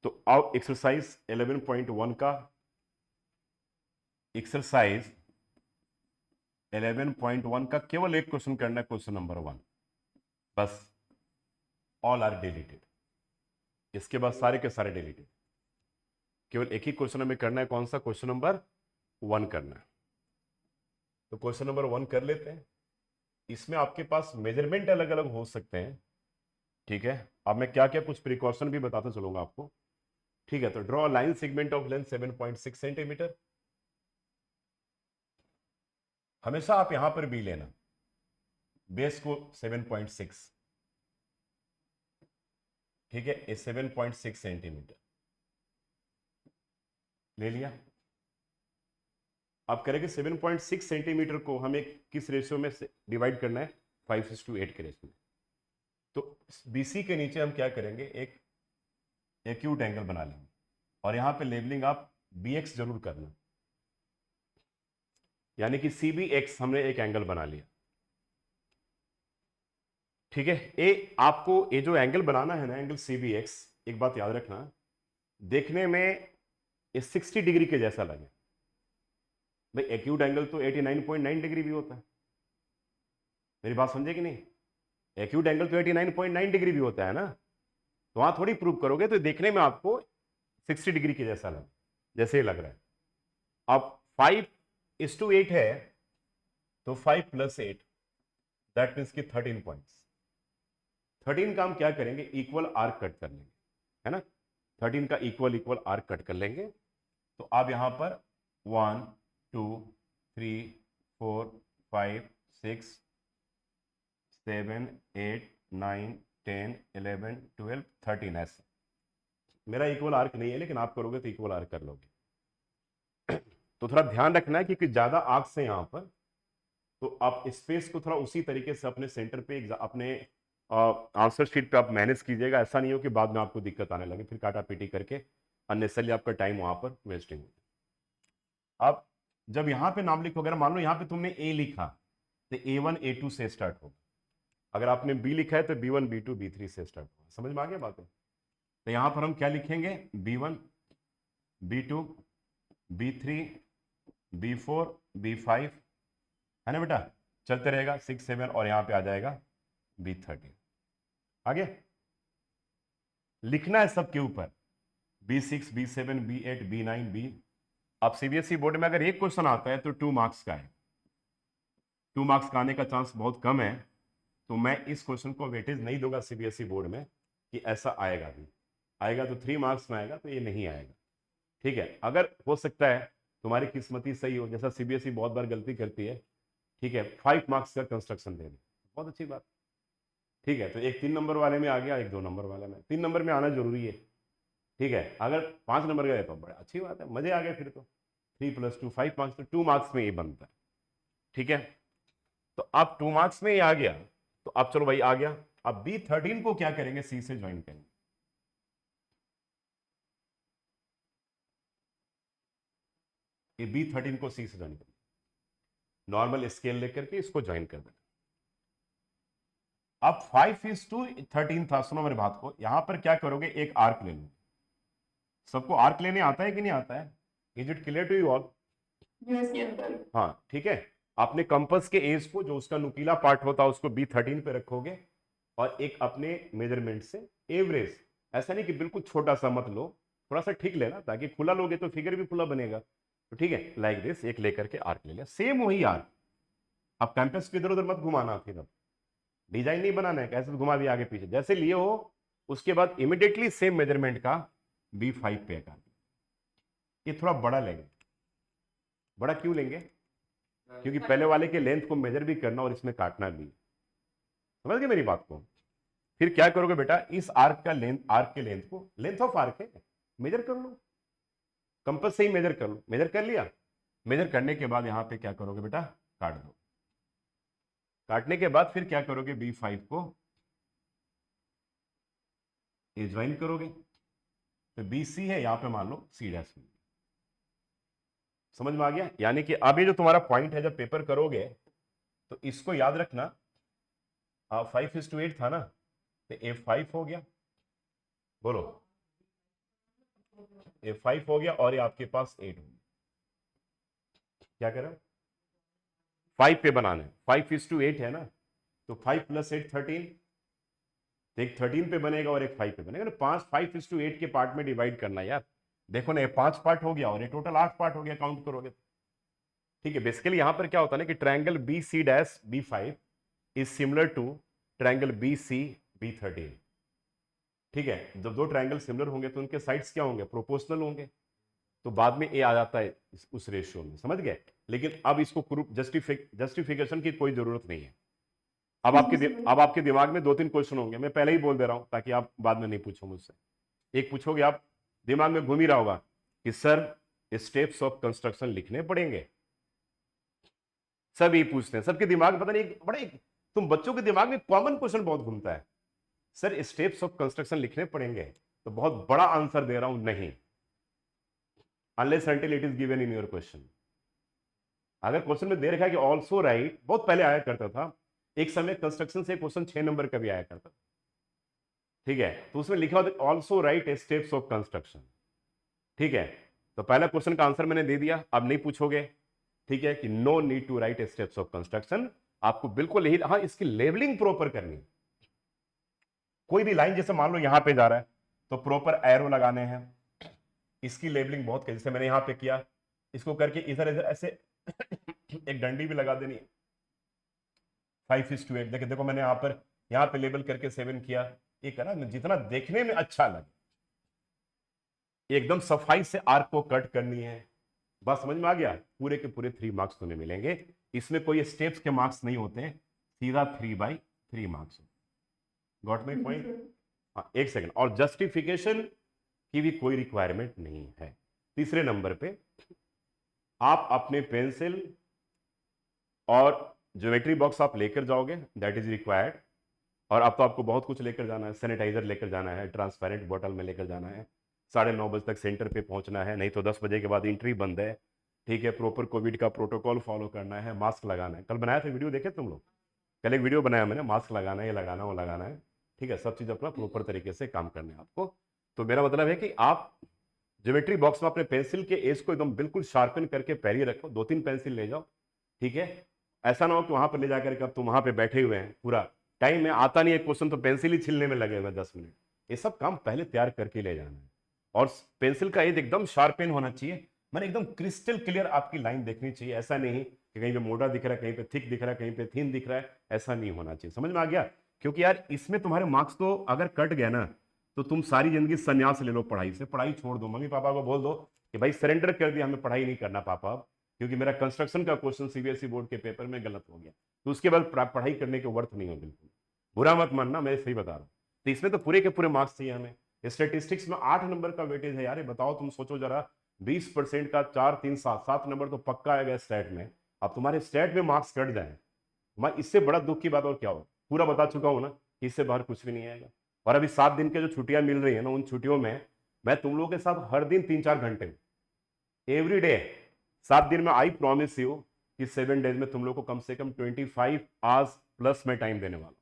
तो अब एक्सरसाइज 11.1 का एक्सरसाइज 11.1 का केवल एक क्वेश्चन करना है, क्वेश्चन नंबर 1 बस। ऑल आर डिलीटेड, इसके बाद सारे के सारे डिलीटेड। केवल एक ही क्वेश्चन हमें करना है, कौन सा? क्वेश्चन नंबर 1 करना है। तो क्वेश्चन नंबर 1 कर लेते हैं। इसमें आपके पास मेजरमेंट अलग अलग हो सकते हैं, ठीक है। अब मैं क्या क्या कुछ प्रिकॉशन भी बताता चलूंगा आपको, ठीक है। तो draw line segment of length 7.6 centimetre. हमेशा आप यहां पर बी लेना, बेस को 7.6, ठीक है। ये 7.6 सेंटीमीटर ले लिया। अब करेंगे 7.6 सेंटीमीटर को हमें किस रेशियो में डिवाइड करना है? 5:8 के रेशियो में। तो बीसी के नीचे हम क्या करेंगे? एक एक्यूट एंगल बना लेंगे, और यहां पे लेबलिंग आप बी एक्स जरूर करना, यानी कि सी बी एक्स हमने एक एंगल बना लिया, ठीक है। ए आपको ये जो एंगल बनाना है ना, एंगल सी बी एक्स, एक बात याद रखना, देखने में ये 60 डिग्री के जैसा लगे। भाई एक्यूट एंगल तो 89.9 डिग्री भी होता है, मेरी बात समझे कि नहीं? एक्यूट एंगल तो 89.9 डिग्री भी होता है ना। तो वहां थोड़ी प्रूव करोगे तो देखने में आपको 60 डिग्री के जैसा लगे, जैसे ही लग रहा है। अब 5:8 है, तो 5 + 8 दैट मीन्स की 13 पॉइंट्स। 13 का हम क्या करेंगे? इक्वल आर्क कट कर लेंगे, है ना। 13 का इक्वल इक्वल आर्क कट कर लेंगे। तो आप यहां पर 1 2 3 4 5 6 7 8 9 10 11 12 13 ऐसे। मेरा इक्वल आर्क नहीं है, लेकिन आप करोगे तो इक्वल आर्क कर लोगे। तो थोड़ा ध्यान रखना है, क्योंकि ज्यादा आर्क से यहां पर, तो आप स्पेस को थोड़ा उसी तरीके से अपने सेंटर पे अपने आंसर शीट पे आप मैनेज कीजिएगा। ऐसा नहीं हो कि बाद में आपको दिक्कत आने लगे, फिर काटा पीटी करके अननेसेसरली आपका टाइम वहां पर वेस्टिंग हो। अब जब यहां पे नाम लिखोगे, मान लो यहां पे तुमने ए लिखा, तो A1 A2 से स्टार्ट होगा। अगर आपने बी लिखा है तो B1 B2 B3 से स्टार्ट होगा। समझ में आ गया बातें? तो यहां पर हम क्या लिखेंगे? B1 B2 B3 B4 B5, है ना बेटा? चलते रहेगा 6 7, और यहां पे आ जाएगा B13। आगे लिखना है सबके ऊपर, B6 B7 B8 B9 B। अब सीबीएसई बोर्ड में अगर एक क्वेश्चन आता है तो 2 मार्क्स का है, 2 मार्क्स का आने का चांस बहुत कम है। तो मैं इस क्वेश्चन को वेटेज नहीं दूंगा सीबीएसई बोर्ड में कि ऐसा आएगा। भी आएगा तो 3 मार्क्स में आएगा, तो ये नहीं आएगा, ठीक है। अगर हो सकता है तुम्हारी किस्मती सही हो, जैसा सीबीएसई बहुत बार गलती करती है, ठीक है, 5 मार्क्स का कंस्ट्रक्शन दे दे, बहुत अच्छी बात, ठीक है। तो एक 3 नंबर वाले में आ गया, एक 2 नंबर वाले में। 3 नंबर में आना जरूरी है, ठीक है। अगर 5 नंबर गए तो बड़ा अच्छी बात है, मजे आ गए फिर तो। 3 + 2 5 मार्क्स, तो 2 मार्क्स में ये बनता है, ठीक है। तो अब 2 मार्क्स में ये आ गया, तो अब चलो भाई आ गया। अब B13 को क्या करेंगे? सी से ज्वाइन करेंगे। ये B13 को सी से ज्वाइन करेंगे, नॉर्मल स्केल लेकर के इसको ज्वाइन कर देना। अब 5:13 था, सुनो मेरे बात को। यहां पर क्या करोगे? एक आर्क ले लो। सबको आर्क लेने आता है कि नहीं आता है? Is it clear to you all? हाँ, ठीक है। अपने कंपास के एज को, जो उसका नुकीला पार्ट होता है, उसको B13 पे रखोगे, और एक अपने मेजरमेंट से एवरेज, ऐसा नहीं कि बिल्कुल छोटा सा मत लो, थोड़ा सा ठीक लेना, ताकि खुला लोगे तो फिगर भी खुला बनेगा। तो ठीक है, लाइक दिस एक लेकर के आर्क ले लिया, सेम वही आर्क। अब कैंपस को इधर उधर मत घुमाना, फिर अब डिजाइन नहीं बनाना है कैसे घुमा दिया आगे पीछे, जैसे लिए हो उसके बाद इमिडिएटली सेम मेजरमेंट का B5 पे कर। ये थोड़ा बड़ा लेंगे। बड़ा क्यों लेंगे? क्योंकि पहले वाले के लेंथ को मेजर भी करना और इसमें काटना भी। समझ गए मेरी बात को? फिर क्या करोगे बेटा? इस आर्क का लेंथ, आर्क के लेंथ को, लेंथ ऑफ आर्क है, मेजर कर लो। कंपास से ही मेजर कर लो। मेजर कर लिया? मेजर करने के बाद यहां पे क्या करोगे बेटा? काट दो। काटने के बाद फिर क्या करोगे? B5 को ये ज्वाइन करोगे, तो BC है, यहां पे मान लो C'। समझ में आ गया? यानी कि अब ये जो तुम्हारा पॉइंट है, जब पेपर करोगे तो इसको याद रखना। 5:8 था ना, तो A5 हो गया। बोलो। ये 5 हो गया और ये आपके पास 8 हो गया। क्या कह रहा हूं? 5 पे बनाना है, 5:8 है ना, तो 5 + 8 13, एक 13 पे बनेगा और एक 5 पे बनेगा ना। 5:8 के पार्ट में डिवाइड करना यार। देखो ना, ये 5 पार्ट हो गया और ये टोटल 8 पार्ट हो गया, काउंट करोगे तो। ठीक है, बेसिकली यहां पर क्या होता है ना कि triangle BC'(B5) is similar to triangle BC'(B13). ठीक है, जब दो ट्रायंगल सिमिलर होंगे तो उनके साइड्स क्या होंगे? प्रोपोर्शनल होंगे, तो बाद में ए आ जाता है उस रेशियो में, समझ गए? लेकिन अब इसको प्रूफ जस्टिफिकेशन की कोई जरूरत नहीं है। अब आपके दिमाग में 2-3 क्वेश्चन होंगे, मैं पहले ही बोल दे रहा हूं ताकि आप बाद में नहीं पूछो मुझसे। एक पूछोगे आप, दिमाग में घूम ही रहा होगा कि सर स्टेप्स ऑफ कंस्ट्रक्शन लिखने पड़ेंगे। सब ये पूछते हैं, सबके दिमाग में पता नहीं बड़े, तुम बच्चों के दिमाग में कॉमन क्वेश्चन बहुत घूमता है, सर स्टेप्स ऑफ कंस्ट्रक्शन लिखने पड़ेंगे। तो बहुत बड़ा आंसर दे रहा हूं, नहीं, unless until it is given in your question. अगर क्वेश्चन में दे रखा है कि ऑल्सो राइट, बहुत पहले आया करता था, एक समय कंस्ट्रक्शन से क्वेश्चन 6 नंबर का भी आया करता था, ठीक है, तो उसमें लिखा होता also right steps of construction. ठीक है, तो पहला क्वेश्चन का आंसर मैंने दे दिया, अब नहीं पूछोगे, ठीक है, कि no need to write steps of construction. आपको बिल्कुल यही, हाँ, इसकी लेबलिंग प्रॉपर करनी है। कोई भी लाइन जैसे मान लो यहां पे जा रहा है तो प्रॉपर एरो लगाने हैं, इसकी लेबलिंग बहुत, जैसे मैंने यहां पे किया, इसको करके इधर इधर ऐसे एक डंडी भी लगा देनी है। 5:8 देखो, देखो मैंने यहां पे लेबल करके 7 किया, एक है ना, जितना देखने में अच्छा लगे, एकदम सफाई से आर्क को कट करनी है। बस समझ में आ गया? पूरे के पूरे 3 मार्क्स तुम्हें मिलेंगे, इसमें कोई स्टेप्स के मार्क्स नहीं होते, सीधा 3/3 मार्क्स। Got my point? हाँ, एक सेकंड, और जस्टिफिकेशन की भी कोई रिक्वायरमेंट नहीं है। तीसरे नंबर पे आप अपने पेंसिल और ज्योमेट्री बॉक्स आप लेकर जाओगे, दैट इज रिक्वायर्ड। और अब तो आपको बहुत कुछ लेकर जाना है, सैनिटाइजर लेकर जाना है, ट्रांसपेरेंट बोतल में लेकर जाना है, 9:30 बजे तक सेंटर पे पहुंचना है, नहीं तो 10 बजे के बाद एंट्री बंद है। ठीक है, प्रॉपर कोविड का प्रोटोकॉल फॉलो करना है, मास्क लगाना है। कल बनाया था वीडियो, देखे तुम लोग? कल एक वीडियो बनाया मैंने, मास्क लगाना है, ये लगाना, वो लगाना है। ठीक है, सब चीज़ अपना प्रॉपर तरीके से काम करना है आपको। तो मेरा मतलब है कि आप ज्योमेट्री बॉक्स में अपने पेंसिल के एज को एकदम बिल्कुल शार्पन करके पैरी रखो, 2-3 पेंसिल ले जाओ। ठीक है, ऐसा ना हो कि वहां पर ले जाकर के अब तुम वहां पे बैठे हुए हैं, पूरा टाइम में आता नहीं है क्वेश्चन तो पेंसिल ही छीलने में लगे हुए 10 मिनट। ये सब काम पहले तैयार करके ले जाना है, और पेंसिल का एज एकदम शार्पेन होना चाहिए, मैंने एकदम क्रिस्टल क्लियर आपकी लाइन देखनी चाहिए। ऐसा नहीं कि कहीं पे मोटा दिख रहा है, कहीं पे थिक दिख रहा है, कहीं पे थिन दिख रहा है, ऐसा नहीं होना चाहिए। समझ में आ गया? क्योंकि यार इसमें तुम्हारे मार्क्स तो अगर कट गया ना, तो तुम सारी जिंदगी संन्यास ले लो पढ़ाई से, पढ़ाई छोड़ दो, मम्मी पापा को बोल दो कि भाई सरेंडर कर दिया, हमें पढ़ाई नहीं करना पापा अब, क्योंकि मेरा कंस्ट्रक्शन का क्वेश्चन सीबीएसई बोर्ड के पेपर में गलत हो गया, तो उसके बाद पढ़ाई करने के वर्थ नहीं हो। बिल्कुल बुरा मत मानना, मैं सही बता रहा हूँ। तो इसमें तो पूरे के पूरे मार्क्स चाहिए हमें। स्टेटिस्टिक्स में 8 नंबर का वेटेज है यार, ये बताओ, तुम सोचो जरा, 20% का 4 3 7 नंबर तो पक्का आएगा स्टैट में। अब तुम्हारे स्टैट में मार्क्स कट जाए, मैं इससे बड़ा दुख की बात और क्या हो? पूरा बता चुका हूं ना कि इससे बाहर कुछ भी नहीं आएगा। और अभी 7 दिन के जो छुट्टियां मिल रही है ना, उन छुट्टियों में मैं तुम लोगों के साथ हर दिन 3-4 घंटे, एवरी डे, 7 दिन में, आई प्रॉमिस यू कि 7 डेज में तुम लोग को कम से कम 25 आवर्स प्लस में टाइम देने वाला हूं,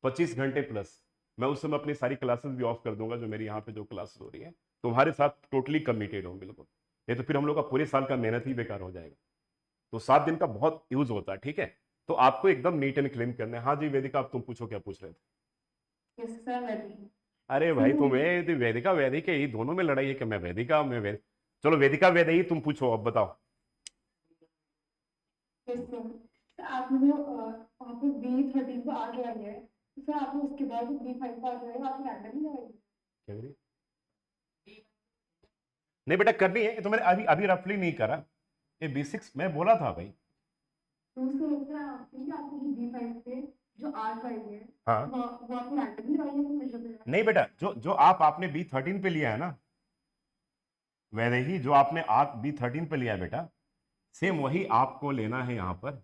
25 घंटे प्लस। मैं उस समय अपनी सारी क्लासेस भी ऑफ कर दूंगा, जो मेरी यहाँ पे जो क्लासेस हो रही है, तुम्हारे साथ टोटली कमिटेड हूँ बिल्कुल, नहीं तो फिर हम लोग का पूरे साल का मेहनत ही बेकार हो जाएगा। तो 7 दिन का बहुत यूज होता है, ठीक है, तो आपको एकदम नीट एंड क्लीन करना है। हाँ जी वेदिका, आप तुम पूछो, क्या पूछ रहे थे? यस सर, वैदिक। अरे भाई, तुम वेदिका वैदिक है, ये दोनों में लड़ाई है कि मैं वेदिका, मैं चलो वेदिका वैदही, तुम पूछो, अब बताओ। यस सर, आपने जो आपको B13 को आगे आ गया है, तो सर आपने उसके बाद जो B5 को आ जाएगा, आपने रैंडम नहीं लगाई? क्या करिए? नहीं बेटा, करनी है, ये तो मैंने अभी अभी रफली नहीं करा, ये B6 मैं बोला था भाई। तो उसको लगता है आपको कि आपको जो B5 पे जो R फाइव है, हाँ, वो आपने रैंडम नहीं लगाई है, मेजर पे? नहीं बेटा, जो जो आपने B13 पे लिया है ना, वैसे ही जो आपने आप B13 पे लिया है बेटा, सेम वही आपको लेना है यहाँ पर,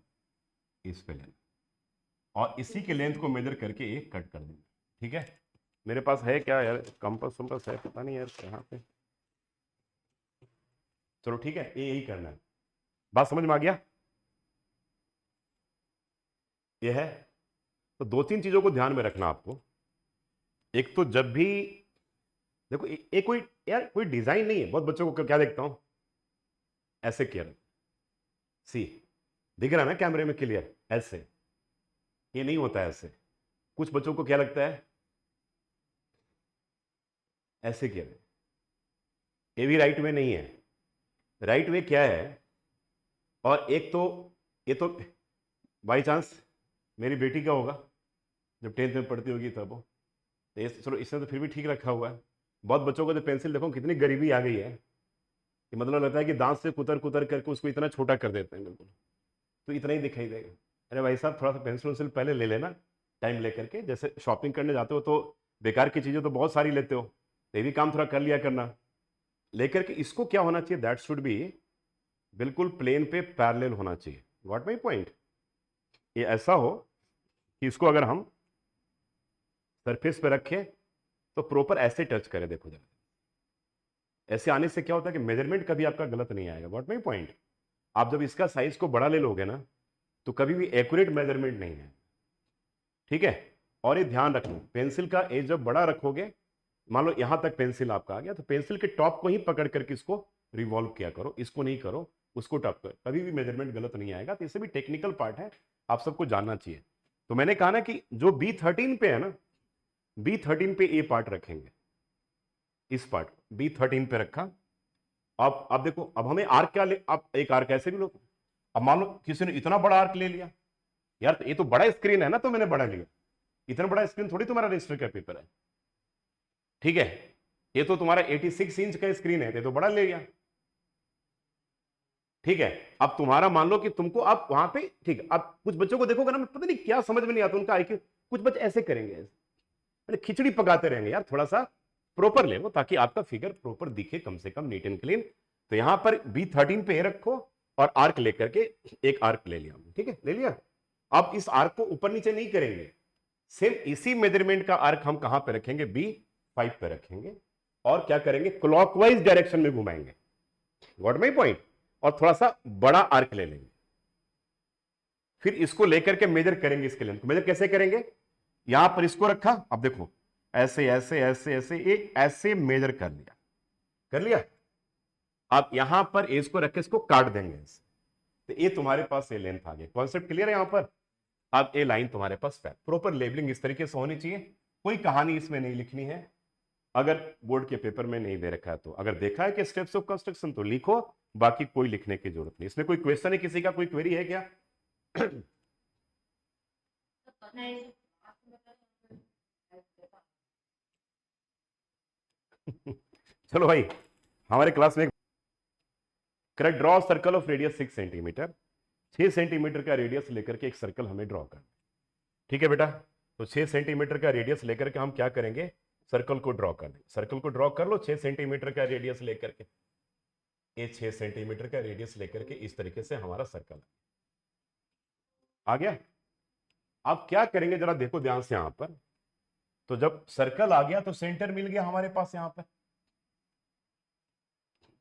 इस पे लेना, और इसी के लेंथ को मेजर करके एक कट कर देंगे। ठीक है, मेरे पास है क्या यार, कंपास वम्पास है, पता नहीं यार कहाँ पे। चलो ठीक है, ये यही करना है, बात समझ में आ गया? ये है, तो 2-3 चीजों को ध्यान में रखना आपको। एक तो जब भी देखो, एक कोई यार कोई डिजाइन नहीं है। बहुत बच्चों को क्या देखता हूं, ऐसे किया, सी दिख रहा ना कैमरे में क्लियर, ऐसे, ये नहीं होता है ऐसे। कुछ बच्चों को क्या लगता है, ऐसे किया, ये भी राइट वे नहीं है। राइट वे क्या है, और एक तो ये तो बाई चांस मेरी बेटी का होगा, जब 10th में पढ़ती होगी तब वो, तो ये चलो इसने तो फिर भी ठीक रखा हुआ है। बहुत बच्चों को तो पेंसिल देखो कितनी गरीबी आ गई है कि मतलब लगता है कि दांत से कुतर कुतर करके उसको इतना छोटा कर देते हैं, बिल्कुल तो इतना ही दिखाई देगा। अरे भाई साहब थोड़ा सा पेंसिल वेंसिल पहले ले लेना, टाइम लेकर के। जैसे शॉपिंग करने जाते हो तो बेकार की चीज़ें तो बहुत सारी लेते हो, तो ये भी काम थोड़ा कर लिया करना। लेकर के इसको क्या होना चाहिए, दैट शुड बी बिल्कुल प्लेन पे पैरेलल होना चाहिए। व्हाट माई पॉइंट, ये ऐसा हो कि इसको अगर हम सरफेस पे रखें तो प्रॉपर ऐसे टच करें। देखो जरा, ऐसे आने से क्या होता है कि मेजरमेंट कभी आपका गलत नहीं आएगा। व्हाट माई पॉइंट, आप जब इसका साइज को बड़ा ले लोगे ना तो कभी भी एक्यूरेट मेजरमेंट नहीं है, ठीक है। और ये ध्यान रखना, पेंसिल का एज जब बड़ा रखोगे, मान लो यहां तक पेंसिल आपका आ गया, तो पेंसिल के टॉप को ही पकड़ करके इसको रिवॉल्व किया करो, इसको नहीं करो, उसको टॉप करो, कभी भी मेजरमेंट गलत नहीं आएगा। तो इससे भी टेक्निकल पार्ट है, आप सबको जानना चाहिए। तो मैंने कहा ना कि जो B13 पे है ना, B13 पे ये पार्ट रखेंगे, इस पार्ट B13 पे रखा। अब देखो, अब हमें आर्क क्या ले, अब एक आर्क ऐसे भी लो। अब मान लो किसी ने इतना बड़ा आर्क ले लिया, यार तो ये तो बड़ा स्क्रीन है ना, तो मैंने बड़ा लिया। इतना बड़ा स्क्रीन थोड़ी तुम्हारा रजिस्टर का पेपर है, ठीक है। ये तो तुम्हारा 86 इंच का स्क्रीन है, ये तो बड़ा ले लिया, ठीक है। अब तुम्हारा मान लो कि तुमको अब वहां पे, ठीक है, अब कुछ बच्चों को देखोगे ना, पता नहीं क्या समझ में नहीं आता उनका आईक्यू। कुछ बच्चे ऐसे करेंगे, मैंने खिचड़ी पकाते रहेंगे। यार थोड़ा सा प्रॉपर ले लो ताकि आपका फिगर प्रॉपर दिखे, कम से कम नीट एंड क्लीन। तो यहां पर B13 पे रखो और आर्क लेकर के एक आर्क ले लिया, ठीक है, ले लिया। अब इस आर्क को ऊपर नीचे नहीं करेंगे, सेम इसी मेजरमेंट का आर्क हम कहां पे रखेंगे, B5 पे रखेंगे, और क्या करेंगे, क्लॉकवाइज डायरेक्शन में घुमाएंगे। व्हाट माय पॉइंट, और थोड़ा सा बड़ा आर्क ले लेंगे, फिर इसको लेकर के मेजर करेंगे। इसके लेंथ को मेजर कैसे करेंगे, यहां पर इसको रखा, अब देखो ऐसे ऐसे ऐसे ऐसे एक ऐसे मेजर कर लिया, कर लिया। आप यहां पर एज को रख के इसको काट देंगे, तो ये तुम्हारे पास ये लेंथ आ गई। कॉन्सेप्ट क्लियर है यहां पर। अब ये लाइन तुम्हारे पास प्रॉपर लेबलिंग इस तरीके से होनी चाहिए, कोई कहानी इसमें नहीं लिखनी है। अगर बोर्ड के पेपर में नहीं दे रखा है तो, अगर देखा है कि स्टेप्स ऑफ कंस्ट्रक्शन तो लिखो, बाकी कोई लिखने की जरूरत नहीं। इसमें कोई क्वेश्चन है किसी का, कोई क्वेरी है क्या? चलो भाई, हमारे क्लास में correct, draw circle of radius 6 centimetre. 6 centimetre का रेडियस लेकर के एक सर्कल हमें ड्रॉ करना, ठीक है बेटा। तो 6 सेंटीमीटर का रेडियस लेकर के हम क्या करेंगे, सर्कल को ड्रॉ कर दें। सर्कल को ड्रॉ कर लो 6 सेंटीमीटर का रेडियस लेकर के, ये 6 सेंटीमीटर का रेडियस लेकर के इस तरीके से हमारा सर्कल आ गया। अब क्या करेंगे जरा देखो ध्यान से यहां पर, तो जब सर्कल आ गया तो सेंटर मिल गया हमारे पास यहां पर,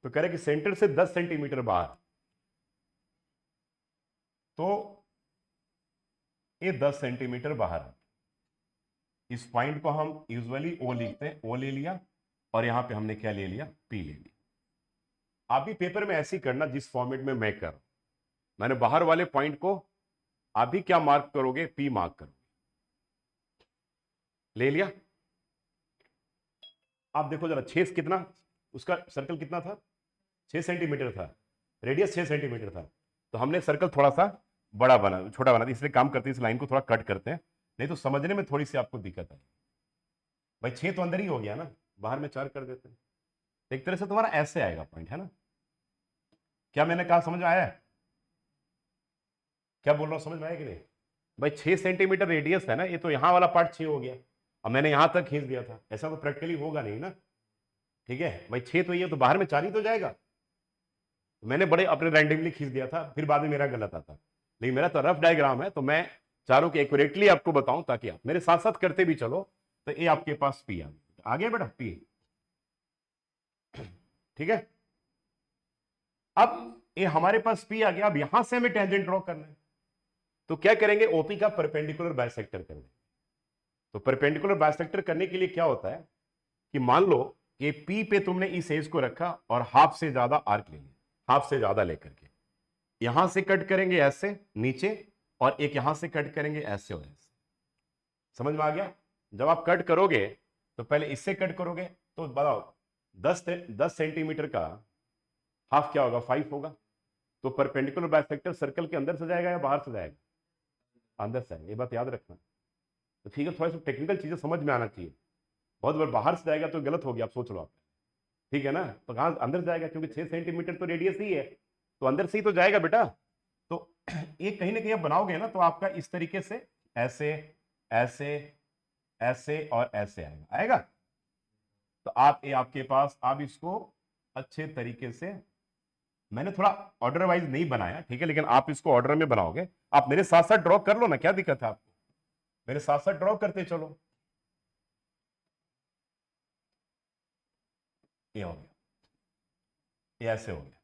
तो कह रहे कि सेंटर से 10 सेंटीमीटर बाहर, तो ये 10 सेंटीमीटर बाहर है। इस पॉइंट को हम यूजुअली O लिखते हैं, O ले लिया, और यहां पे हमने क्या ले लिया, P ले लिया। आप भी पेपर में ऐसे ही करना जिस फॉर्मेट में मैं कर, मैंने बाहर वाले पॉइंट को आप भी क्या मार्क करोगे, P मार्क करोगे, ले लिया। आप देखो जरा 6 कितना, उसका सर्कल कितना था, 6 सेंटीमीटर था, रेडियस 6 सेंटीमीटर था। तो हमने सर्कल थोड़ा सा बड़ा बना, छोटा बना, इसलिए काम करते हैं इस लाइन को थोड़ा कट करते हैं, नहीं तो समझने में थोड़ी सी आपको दिक्कत है। भाई 6 तो अंदर ही हो गया ना, बाहर में 4 कर देते हैं। एक तरह से तुम्हारा ऐसे आएगा पॉइंट, है ना। क्या मैंने कहा समझ में आया है, क्या बोल रहा हूं, समझ में आया कि नहीं? भाई 6 सेंटीमीटर रेडियस है ना, ये तो यहां वाला पार्ट 6 हो गया, अब मैंने यहां तक खींच दिया था, ऐसा तो प्रैक्टिकली होगा नहीं ना, ठीक है भाई। 6 तो ये तो बाहर में 4 ही तो जाएगा, मैंने बड़े अपने रैंडमली खींच दिया था, फिर बाद में मेरा गलत आता। लेकिन मेरा तो रफ डायग्राम है, तो मैं चारों के एक्यूरेटली आपको बताऊं ताकि आप मेरे साथ साथ करते भी चलो। तो ये आपके पास P आ गया बेटा, P, ठीक है। अब ये हमारे पास P आ गया, अब यहां से हमें टेंजेंट ड्रॉ करना है, तो क्या करेंगे, OP का परपेंडिकुलर बाइसेक्टर करेंगे। तो परपेंडिकुलर बाइसेक्टर करने के लिए क्या होता है कि मान लो कि P पे तुमने इस एज को रखा और हाफ से ज्यादा आर्क ले लिया, हाफ से ज्यादा लेकर के यहां से कट करेंगे ऐसे नीचे, और एक यहां से कट करेंगे ऐसे और ऐसे। समझ में आ गया? जब आप कट करोगे तो पहले इससे कट करोगे, तो बताओ 10 सेंटीमीटर का हाफ क्या होगा? 5 होगा। तो परपेंडिकुलर बाइसेक्टर सर्कल के अंदर से जाएगा या बाहर से जाएगा? अंदर से आएगा। ये बात याद रखना। तो ठीक है, थोड़ा सा टेक्निकल चीजें समझ में आना चाहिए। बहुत बार बाहर से जाएगा तो गलत हो गया, आप सोच लो आप, ठीक है ना? तो कहाँ अंदर जाएगा? क्योंकि 6 सेंटीमीटर तो रेडियस ही है, तो अंदर से ही तो जाएगा बेटा। तो ये कहीं ना कहीं आप बनाओगे ना, तो आपका इस तरीके से ऐसे ऐसे ऐसे और ऐसे आएगा, आएगा। तो आप ये आपके पास, आप इसको अच्छे तरीके से, मैंने थोड़ा ऑर्डर वाइज नहीं बनाया, ठीक है, लेकिन आप इसको ऑर्डर में बनाओगे। आप मेरे साथ साथ ड्रॉ कर लो ना, क्या दिक्कत है आपको? मेरे साथ साथ ड्रॉ करते चलो। ये हो गया, ये ऐसे हो गया।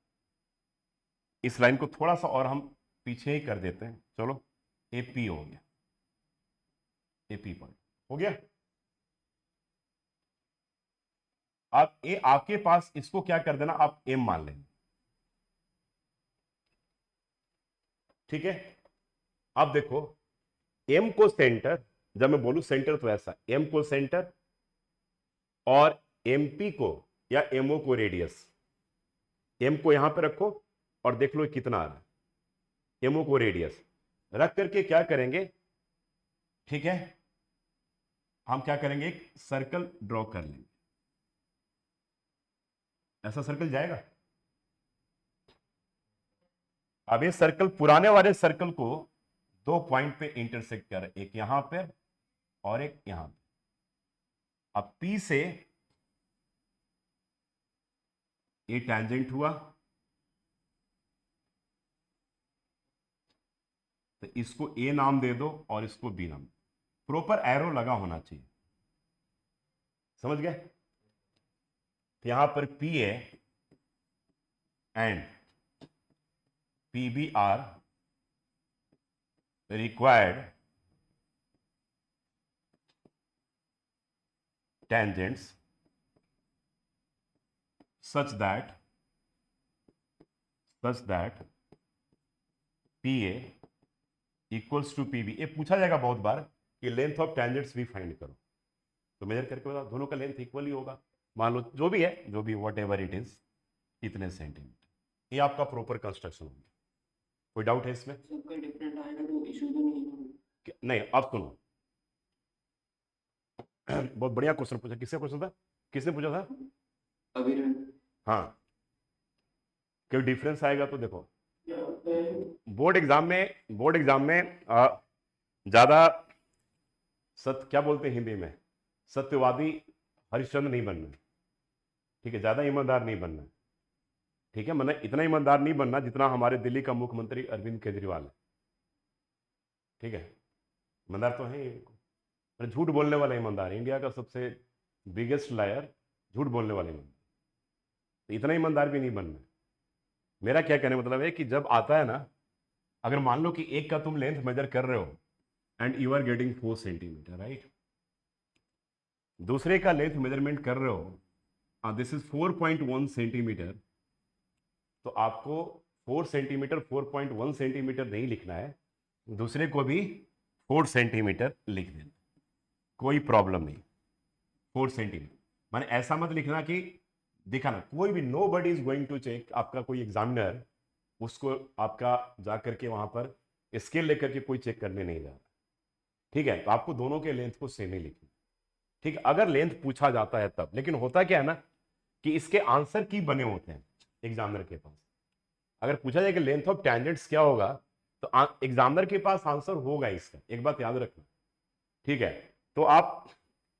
इस लाइन को थोड़ा सा और हम पीछे ही कर देते हैं, चलो। ए पी हो गया, ए पी पॉइंट हो गया। आप ए, आपके पास इसको क्या कर देना, आप एम मान लेंगे, ठीक है। अब देखो, एम को सेंटर, जब मैं बोलूं सेंटर तो ऐसा, एम को सेंटर और एमपी को या एमओ को रेडियस। एम को यहां पे रखो और देख लो कितना आ रहा है। एमओ को रेडियस रख करके क्या करेंगे, ठीक है, हम क्या करेंगे, एक सर्कल ड्रॉ कर लेंगे। ऐसा सर्कल जाएगा। अब ये सर्कल, पुराने वाले सर्कल को 2 पॉइंट पे इंटरसेक्ट कर, एक यहां पे और एक यहां पे। अब P से ये टैंजेंट हुआ, तो इसको A नाम दे दो और इसको B नाम। प्रॉपर एरो लगा होना चाहिए, समझ गए? तो यहां पर PA and PB are required tangents such that PA equals to PB। ये पूछा जाएगा बहुत बार कि लेंथ ऑफ टेंजेंट्स भी फाइंड करो, तो मेजर करके बताओ दोनों का लेंथ इक्वल ही होगा। मान लो जो भी है, जो भी वॉट एवर इट इज, इतने सेंटीमीटर। ये आपका प्रॉपर कंस्ट्रक्शन होगा। कोई डाउट है इसमें? सबका डिफरेंट आएगा तो इशू तो नहीं होगा। नहीं, अब सुनो। बहुत बढ़िया क्वेश्चन पूछा। किससे क्वेश्चन था? किसने पूछा था? अभी हाँ, कोई डिफरेंस आएगा तो देखो, बोर्ड एग्जाम में ज्यादा क्या बोलते हैं हिंदी में, सत्यवादी हरिश्चंद्र नहीं बनना, ठीक है, ज्यादा ईमानदार नहीं बनना, ठीक है। मतलब इतना ईमानदार नहीं बनना जितना हमारे दिल्ली का मुख्यमंत्री अरविंद केजरीवाल है, ठीक है। ईमानदार तो है ही, झूठ बोलने वाला ईमानदार, इंडिया का सबसे बिगेस्ट लायर, झूठ बोलने वाले ईमानदार। तो इतना ईमानदार भी नहीं बनना। मेरा क्या कहने मतलब है कि जब आता है ना, अगर मान लो कि एक का तुम लेंथ मेजर कर रहे हो and you are getting 4 centimetre, right, दूसरे का लेंथ मेजरमेंट कर रहे हो, दिस इज 4.1 सेंटीमीटर, तो आपको 4 सेंटीमीटर 4.1 सेंटीमीटर नहीं लिखना है, दूसरे को भी 4 सेंटीमीटर लिख देना, कोई प्रॉब्लम नहीं। 4 सेंटीमीटर माने ऐसा मत लिखना कि दिखाना, कोई भी, nobody is going to check, आपका कोई एग्जामिनर उसको आपका जा करके वहां पर स्केल लेकर के कोई चेक करने नहीं जा रहा, ठीक है। तो आपको दोनों के लेंथ को सेम ही लिखना, ठीक है, अगर लेंथ पूछा जाता है तब। लेकिन होता क्या है ना कि इसके आंसर की बने होते हैं एग्जामिनर के पास। अगर पूछा जाए कि लेंथ ऑफ टेंजेंट्स क्या होगा, तो एग्जामिनर के पास आंसर होगा इसका, एक बात याद रखना, ठीक है। तो आप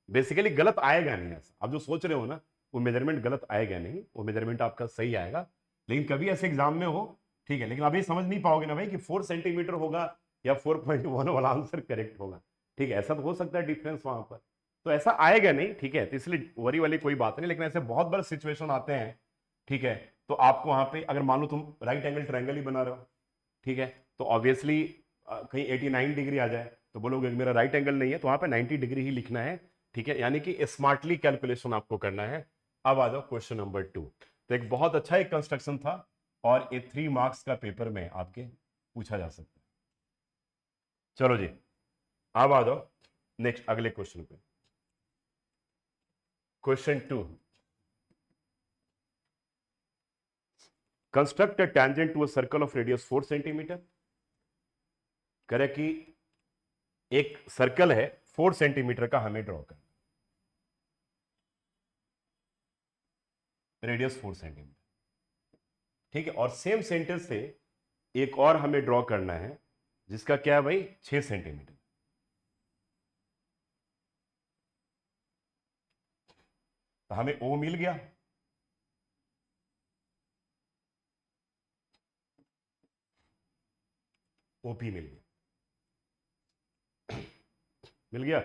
बेसिकली गलत आएगा नहीं, ऐसा आप जो सोच रहे हो ना, वो मेजरमेंट गलत आएगा नहीं, वो मेजरमेंट आपका सही आएगा। लेकिन कभी ऐसे एग्जाम में हो, ठीक है, लेकिन अभी समझ नहीं पाओगे ना भाई कि 4 सेंटीमीटर होगा या 4.1 वाला आंसर करेक्ट होगा, ठीक है। ऐसा तो हो सकता है डिफरेंस वहां पर, तो ऐसा आएगा नहीं, ठीक है। तो इसलिए वरी वाली कोई बात नहीं, लेकिन ऐसे बहुत बार सिचुएशन आते हैं, ठीक है। तो आपको वहां पे, अगर मान लो तुम राइट एंगल ट्रायंगल ही बना रहे हो, ठीक है, तो ऑब्वियसली कहीं 89 डिग्री आ जाए तो बोलोगे मेरा राइट एंगल नहीं है, तो वहां पे 90 डिग्री ही लिखना है, ठीक है। यानी कि स्मार्टली कैलकुलेशन आपको करना है, अब आ जाओ क्वेश्चन नंबर 2। तो एक बहुत अच्छा एक कंस्ट्रक्शन था और ये 3 मार्क्स का पेपर में आपके पूछा जा सकता है। चलो जी, अब आ जाओ नेक्स्ट अगले क्वेश्चन पे। Question 2, construct a tangent to a circle of radius 4 centimetre. करे कि एक सर्कल है 4 सेंटीमीटर का, हमें ड्रॉ कर, रेडियस 4 सेंटीमीटर, ठीक है। और सेम सेंटर से एक और हमें ड्रॉ करना है जिसका क्या है भाई 6 सेंटीमीटर। तो हमें ओ मिल गया, ओपी मिल गया, मिल गया।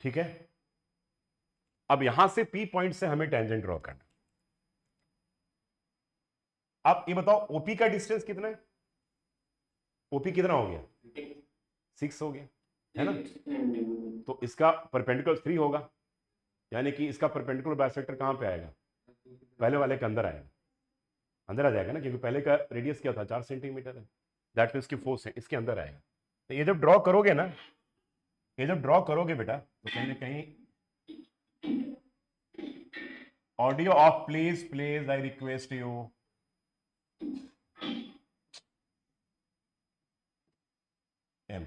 ठीक है, अब यहां से पी पॉइंट से हमें टेंजेंट ड्रॉ करना। अब ये बताओ ओपी का डिस्टेंस कितना है? ओपी कितना हो गया? 6 हो गया, है ना। तो इसका परपेंडिकुलर 3 होगा, यानी कि इसका परपेंडिकुलर बाइसेक्टर कहां पे आएगा? पहले वाले के अंदर आएगा, अंदर आ जाएगा ना, क्योंकि पहले का रेडियस क्या था 4 सेंटीमीटर है, दैट मीन्स की 4 से इसके अंदर आएगा। तो ये जब ड्रॉ करोगे ना, ये जब ड्रॉ करोगे बेटा, तो कहीं ना कहीं audio off please please, I request you. एम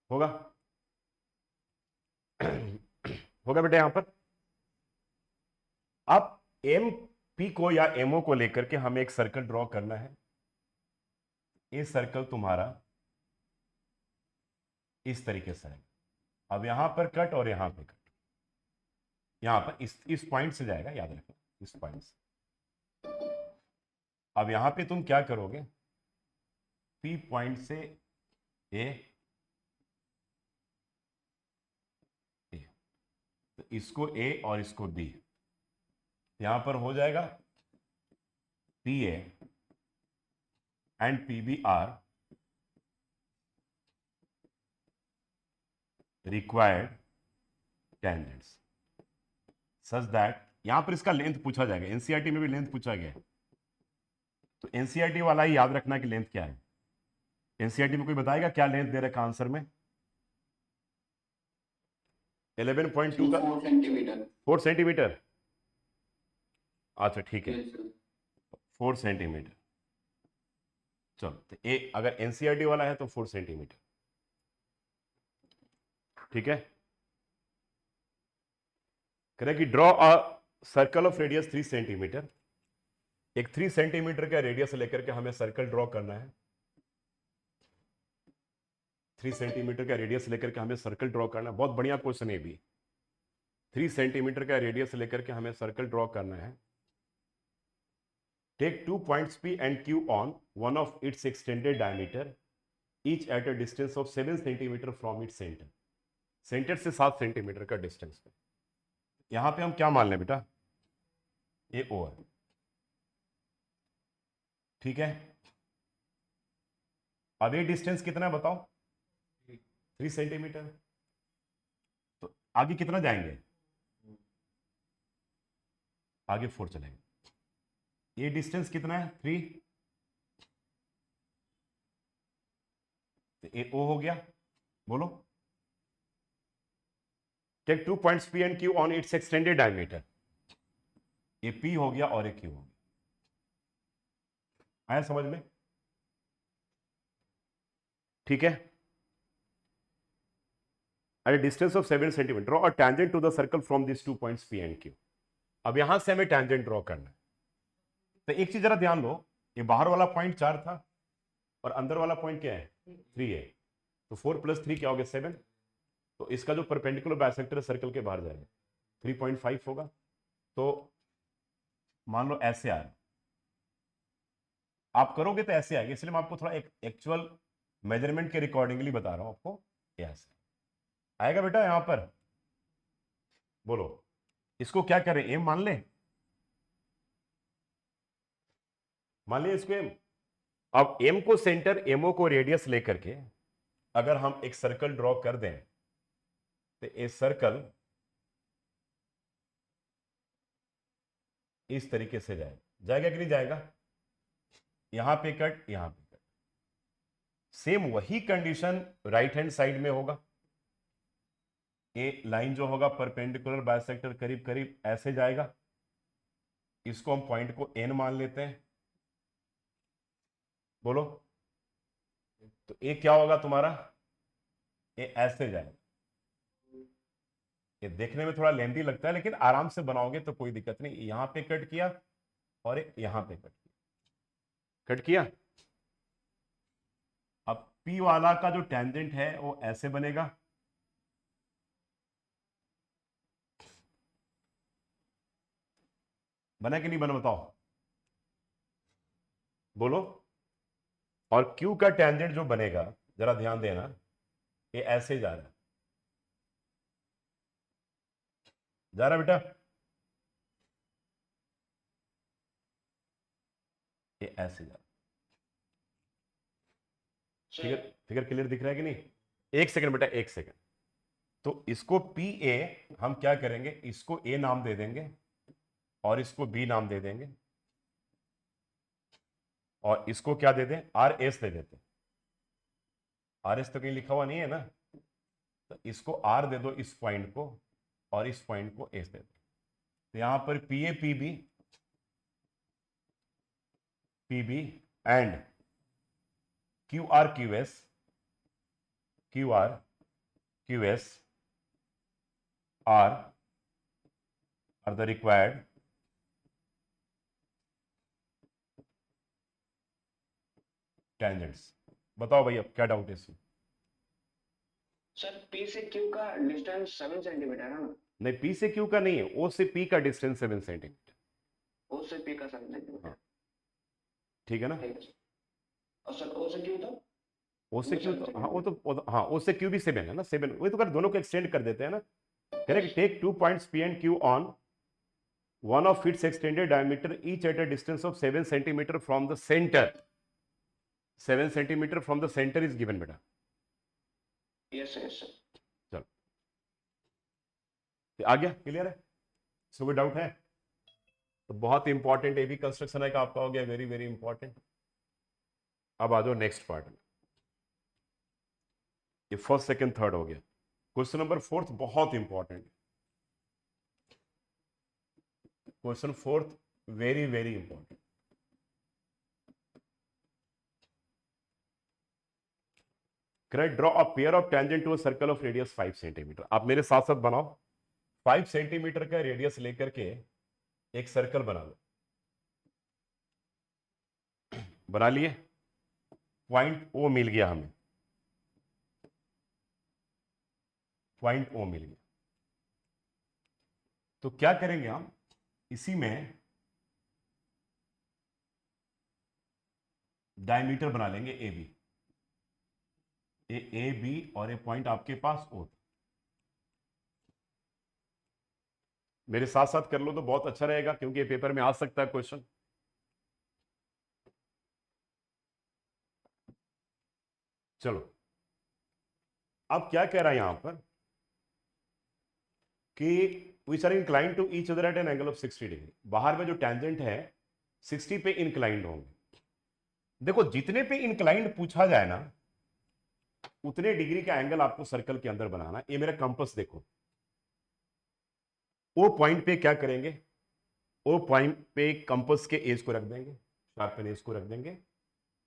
होगा होगा बेटा यहां पर। अब एम पी को या एमओ को लेकर के हमें एक सर्कल ड्रॉ करना है। ये सर्कल तुम्हारा इस तरीके से है। अब यहां पर कट और यहां पे कट, यहां पर इस पॉइंट से जाएगा, याद रखना, इस पॉइंट से। अब यहां पे तुम क्या करोगे? पी पॉइंट से ए, तो इसको ए और इसको बी, यहां पर हो जाएगा P A and P B are required tangents such that, यहां पर इसका लेंथ पूछा जाएगा, एनसीईआरटी में भी लेंथ पूछा गया है। तो एनसीईआरटी वाला ही याद रखना कि लेंथ क्या है। एनसीईआरटी में कोई बताएगा क्या लेंथ दे रखा आंसर में? 11.2 का 4 सेंटीमीटर। 4 सेंटीमीटर, अच्छा ठीक है, 4 सेंटीमीटर। चलो, तो ए अगर एनसीईआरटी वाला है तो 4 सेंटीमीटर, ठीक है। करें कि draw a circle of radius 3 centimetre. एक 3 सेंटीमीटर का रेडियस लेकर के हमें सर्कल ड्रॉ करना है। 3 सेंटीमीटर का रेडियस लेकर के हमें सर्कल ड्रॉ करना है। बहुत बढ़िया क्वेश्चन है भी। 3 सेंटीमीटर का रेडियस लेकर के हमें सर्कल ड्रॉ करना है। Take 2 points P and Q on one of its extended diameter, each at a distance of 7 centimetre from its center। Centre से 7 सेंटीमीटर का डिस्टेंस पे। यहां पे हम क्या मान लें बेटा? ये ओ है, ठीक है। अब ये डिस्टेंस कितना है बताओ? 3 सेंटीमीटर। तो आगे कितना जाएंगे? आगे 4 चलेंगे। ये डिस्टेंस कितना है? 3। तो ये ओ हो गया, बोलो। Take 2 points P and Q on its extended diameter। ये P हो गया और ये Q हो गया। आया समझ में? ठीक है। at a distance of 7 centimetre draw a tangent to the circle from these 2 points P and Q। अब यहां से हमें टेंजेंट ड्रॉ करना है। तो एक चीज जरा ध्यान दो, ये बाहर वाला पॉइंट 4 था और अंदर वाला पॉइंट क्या है? 3 है। तो 4 + 3 क्या हो गया? 7। तो इसका जो परपेंडिकुलर बाइसेक्टर है सर्कल के बाहर जाएगा, 3.5 होगा। तो मान लो ऐसे आ रहा, आप करोगे तो ऐसे आएगा, इसलिए मैं आपको थोड़ा एक एक्चुअल मेजरमेंट के रिकॉर्डिंगली बता रहा हूं आपको। ऐसे आएगा बेटा यहां पर, बोलो। इसको क्या करें? एम मान ले, मान लिया इसको एम। अब एम को सेंटर, एमओ को रेडियस लेकर के अगर हम एक सर्कल ड्रॉ कर दें तो ये सर्कल इस तरीके से जाएगा, जाएगा कि नहीं जाएगा? यहां पे कट, यहां पे कट। सेम वही कंडीशन राइट हैंड साइड में होगा। ये लाइन जो होगा परपेंडिकुलर बाइसेक्टर करीब करीब ऐसे जाएगा। इसको हम पॉइंट को एन मान लेते हैं। बोलो, तो ये क्या होगा तुम्हारा? ये ऐसे जाएगा। ये देखने में थोड़ा लेंथी लगता है, लेकिन आराम से बनाओगे तो कोई दिक्कत नहीं। यहां पे कट किया और यहां पे कट किया, कट किया। अब P वाला का जो टेंजेंट है वो ऐसे बनेगा। बना कि नहीं बना बताओ, बोलो। और Q का टेंजेंट जो बनेगा, जरा ध्यान देना, ये ऐसे जा रहा है, जा रहा बेटा, ये ऐसे जा रहा। फिगर फिगर क्लियर दिख रहा है कि नहीं? एक सेकंड बेटा, एक सेकंड। तो इसको पी ए हम क्या करेंगे, इसको ए नाम दे देंगे और इसको बी नाम दे देंगे, और इसको क्या दे दें, आर एस दे देते। आर एस तो कहीं लिखा हुआ नहीं है ना, तो इसको आर दे दो इस पॉइंट को, और इस पॉइंट को एस दे दो। तो यहां पर P A P B, P B and Q R Q S, Q R Q S are the required tangents. बताओ भाई, अब क्या डाउट है इसमें? सर पी से क्यू का डिस्टेंस 7 सेंटीमीटर है ना? नहीं, पी से क्यू का नहीं है, ओ से पी का डिस्टेंस 7 सेंटीमीटर। ओ से पी का 7 सेंटीमीटर। हाँ, ठीक है ना? ठीक है सर। और सर ओ से क्यू तो ओ से वो क्यू 7 तो हाँ, सेंटीमीटर। हाँ, ओ से क्यू भी 7 है ना, 7 वही तो कर, दोनों को एक्सटेंड कर देते हैं ना। Correct. Take 2 points P and Q on one of its extended diameter each at a distance of 7 centimeter from the center. 7 centimeter from the center is given बेटा। Yes yes sir. चलो, आ गया, clear है? इसमें कोई doubt है? तो बहुत important AB construction है का आपका हो गया, वेरी वेरी इंपॉर्टेंट। अब आ जाओ नेक्स्ट पार्ट में। ये फर्स्ट सेकंड थर्ड हो गया। क्वेश्चन नंबर फोर्थ बहुत important. Question fourth very very important. Correct, draw a pair of tangent to a circle of radius 5 centimetre. आप मेरे साथ साथ बनाओ। 5 सेंटीमीटर का रेडियस लेकर के एक सर्कल बना लो। बना लिए? पॉइंट ओ मिल गया हमें, पॉइंट ओ मिल गया। तो क्या करेंगे हम, इसी में डायमीटर बना लेंगे ए बी। ए बी और ए पॉइंट आपके पास ओ। मेरे साथ साथ कर लो तो बहुत अच्छा रहेगा, क्योंकि ये पेपर में आ सकता है क्वेश्चन। चलो, अब क्या कह रहा है यहां पर कि we are inclined to each other at an angle of 60 degree. बाहर में जो टेंजेंट है 60 पे इंक्लाइंड होंगे। देखो, जितने पे इंक्लाइंड पूछा जाए ना, उतने डिग्री का एंगल आपको सर्कल के अंदर बनाना। ये मेरा कंपास देखो, ओ पॉइंट पे क्या करेंगे, ओ पॉइंट पे कंपास के एज को रख देंगे, शार्पन एज को रख देंगे,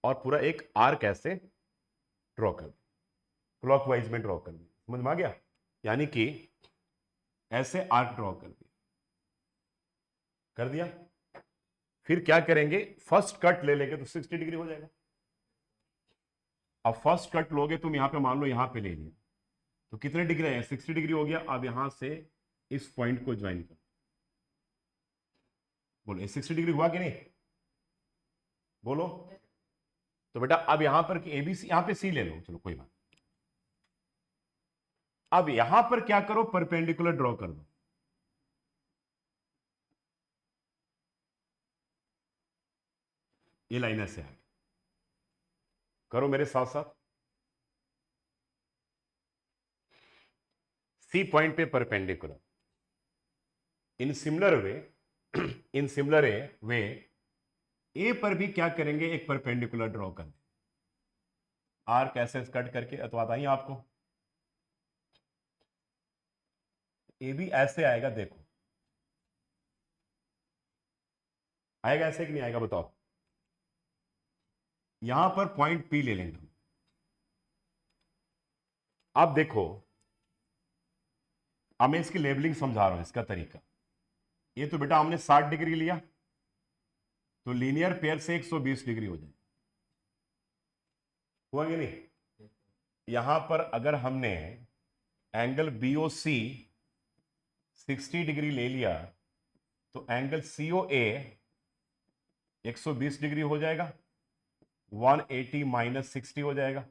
और पूरा एक आर्क ऐसे ड्रॉ कर, क्लॉकवाइज में ड्रॉ कर दिया। समझ में आ गया? यानी कि ऐसे आर्क ड्रॉ कर दिया। फिर क्या करेंगे, फर्स्ट कट ले लेंगे तो 60 डिग्री हो जाएगा। अब फर्स्ट कट लोगे तुम, यहां पे मान लो यहां पे ले लिया, तो कितने डिग्री है, 60 डिग्री हो गया। अब यहां से इस पॉइंट को ज्वाइन कर, बोलो 60 डिग्री हुआ कि नहीं? बोलो। तो बेटा अब यहां पर एबीसी, यहां पे सी ले लो, चलो कोई बात। अब यहां पर क्या करो, परपेंडिकुलर ड्रॉ कर दो। ये लाइन ऐसे आ गई, करो मेरे साथ साथ। सी पॉइंट पे परपेंडिकुलर। इन सिमिलर वे ए पर भी क्या करेंगे, एक परपेंडिकुलर ड्रॉ कर, आर्क ऐसे कट करके, अथवा बताइए आपको ए भी ऐसे आएगा, देखो आएगा ऐसे कि नहीं आएगा बताओ। यहां पर पॉइंट पी ले लेंगे। अब देखो, अब मैं इसकी लेबलिंग समझा रहा हूं, इसका तरीका। ये तो बेटा हमने 60 डिग्री लिया, तो लीनियर पेयर से 120 डिग्री हो जाए, हुआ कि नहीं। यहां पर अगर हमने एंगल BOC 60 डिग्री ले लिया, तो एंगल COA 120 डिग्री हो जाएगा, 180 माइनस 60 हो जाएगा,